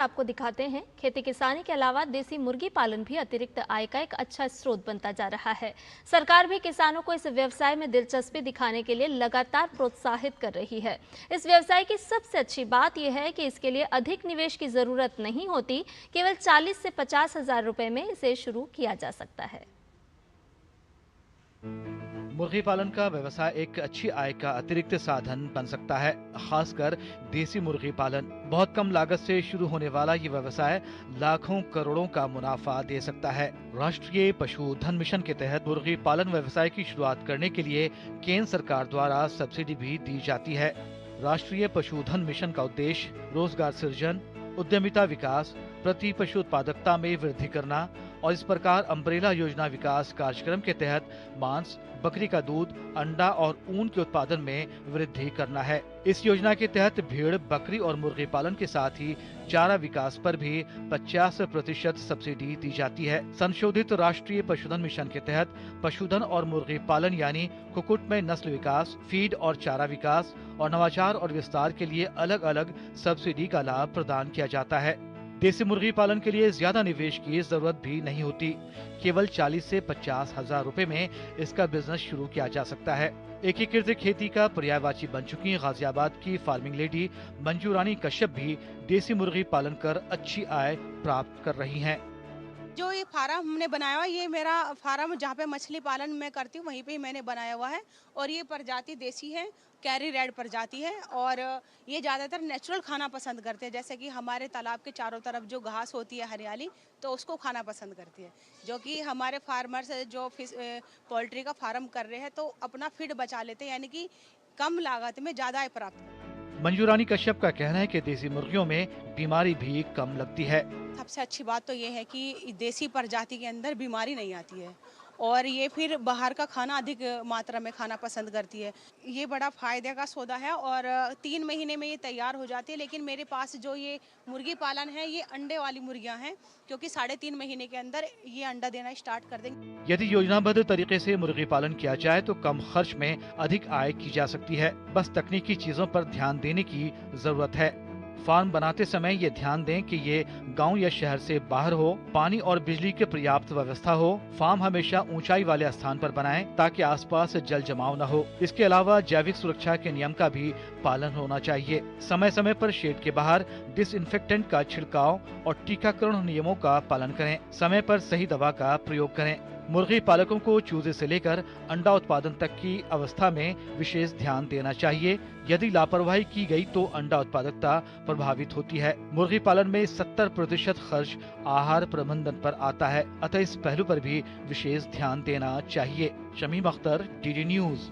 आपको दिखाते हैं, खेती किसानी के अलावा देसी मुर्गी पालन भी अतिरिक्त आय का एक अच्छा स्रोत बनता जा रहा है। सरकार भी किसानों को इस व्यवसाय में दिलचस्पी दिखाने के लिए लगातार प्रोत्साहित कर रही है। इस व्यवसाय की सबसे अच्छी बात यह है कि इसके लिए अधिक निवेश की जरूरत नहीं होती, केवल 40 से 50 हजार रुपए में इसे शुरू किया जा सकता है। मुर्गी पालन का व्यवसाय एक अच्छी आय का अतिरिक्त साधन बन सकता है, खासकर देसी मुर्गी पालन। बहुत कम लागत से शुरू होने वाला ये व्यवसाय लाखों करोड़ों का मुनाफा दे सकता है। राष्ट्रीय पशुधन मिशन के तहत मुर्गी पालन व्यवसाय की शुरुआत करने के लिए केंद्र सरकार द्वारा सब्सिडी भी दी जाती है। राष्ट्रीय पशुधन मिशन का उद्देश्य रोजगार सृजन, उद्यमिता विकास, प्रति पशु उत्पादकता में वृद्धि करना और इस प्रकार अम्ब्रेला योजना विकास कार्यक्रम के तहत मांस, बकरी का दूध, अंडा और ऊन के उत्पादन में वृद्धि करना है। इस योजना के तहत भेड़, बकरी और मुर्गी पालन के साथ ही चारा विकास पर भी 50% सब्सिडी दी जाती है। संशोधित राष्ट्रीय पशुधन मिशन के तहत पशुधन और मुर्गी पालन यानी कुक्कुट में नस्ल विकास, फीड और चारा विकास और नवाचार और विस्तार के लिए अलग अलग सब्सिडी का लाभ प्रदान किया जाता है। देसी मुर्गी पालन के लिए ज्यादा निवेश की जरूरत भी नहीं होती। केवल 40 से 50 हजार रुपए में इसका बिजनेस शुरू किया जा सकता है। एकीकृत खेती का पर्यायवाची बन चुकी गाजियाबाद की फार्मिंग लेडी मंजू रानी कश्यप भी देसी मुर्गी पालन कर अच्छी आय प्राप्त कर रही हैं। जो ये फार्म हमने बनाया हुआ है, ये मेरा फार्म जहाँ पे मछली पालन मैं करती हूँ वहीं पे ही मैंने बनाया हुआ है। और ये प्रजाति देसी है, कैरी रेड प्रजाति है और ये ज़्यादातर नेचुरल खाना पसंद करते हैं। जैसे कि हमारे तालाब के चारों तरफ जो घास होती है हरियाली, तो उसको खाना पसंद करती है। जो कि हमारे फार्मर्स जो फिश पोल्ट्री का फार्म कर रहे हैं तो अपना फीड बचा लेते हैं, यानी कि कम लागत में ज़्यादा आय प्राप्त करते हैं। मंजू रानी कश्यप का कहना है कि देसी मुर्गियों में बीमारी भी कम लगती है। सबसे अच्छी बात तो ये है कि देसी प्रजाति के अंदर बीमारी नहीं आती है और ये फिर बाहर का खाना अधिक मात्रा में खाना पसंद करती है। ये बड़ा फायदे का सौदा है और 3 महीने में ये तैयार हो जाती है। लेकिन मेरे पास जो ये मुर्गी पालन है, ये अंडे वाली मुर्गियां हैं, क्योंकि 3.5 महीने के अंदर ये अंडा देना स्टार्ट कर देंगे। यदि योजनाबद्ध तरीके से मुर्गी पालन किया जाए तो कम खर्च में अधिक आय की जा सकती है। बस तकनीकी चीजों पर ध्यान देने की जरूरत है। फार्म बनाते समय ये ध्यान दें कि ये गांव या शहर से बाहर हो, पानी और बिजली की पर्याप्त व्यवस्था हो। फार्म हमेशा ऊंचाई वाले स्थान पर बनाएं ताकि आसपास जल जमाव न हो। इसके अलावा जैविक सुरक्षा के नियम का भी पालन होना चाहिए। समय समय पर शेड के बाहर डिसइंफेक्टेंट का छिड़काव और टीकाकरण नियमों का पालन करें। समय पर सही दवा का प्रयोग करें। मुर्गी पालकों को चूजे से लेकर अंडा उत्पादन तक की अवस्था में विशेष ध्यान देना चाहिए। यदि लापरवाही की गई तो अंडा उत्पादकता प्रभावित होती है। मुर्गी पालन में 70% खर्च आहार प्रबंधन पर आता है, अतः इस पहलू पर भी विशेष ध्यान देना चाहिए। Shamim Akhtar, DD news.